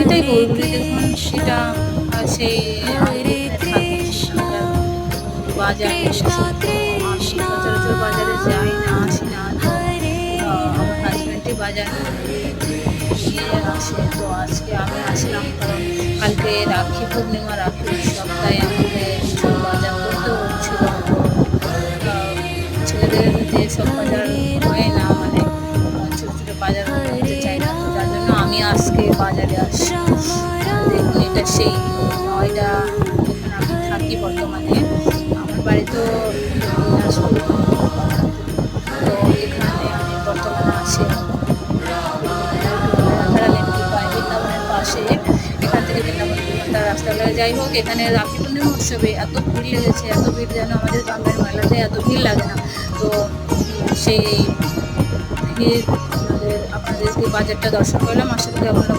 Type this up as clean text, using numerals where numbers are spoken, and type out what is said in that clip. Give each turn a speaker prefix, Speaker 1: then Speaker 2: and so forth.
Speaker 1: এটাই বলবো দেখুন সেটা সেই আমি যেখানে থাকি বাজার সত্যি আমি সচরাচর বাজারে যাই না, আসি না। তো আমার হাজব্যান্ডই বাজার নিয়ে আসে। তো আজকে আমি আসলাম কারণ কালকে রাখি পূর্ণিমা, রাখি উৎসব, তাই আমাকে কিছু বাজার করতে হচ্ছিল। তো ছেলেদের যেসব বাজার হয় না, মানে ছোটো ছোটো বাজার করতে চাই না, তো যার জন্য আমি আজকে বাজারে আসি। দেখুন এটা সেই নয়ডা, যেখানে আমি থাকি বর্তমানে। আমার বাড়ি তো দিনাজপুর, তো এখানে আমি বর্তমানে আছি বৃন্দাবনের পাশে। এখান থেকে বৃন্দাবন 2 ঘন্টা রাস্তা লাগে। যাই হোক, এখানে রাখি পূর্ণিমা উৎসবে এত ভিড় লেগেছে, এত ভিড় যেন আমাদের গ্রামের মেলাতে এত ভিড় লাগে না। তো সেই ভিড় আপনাদেরকে বাজারটা দর্শন করলাম। আশা করি আপনারা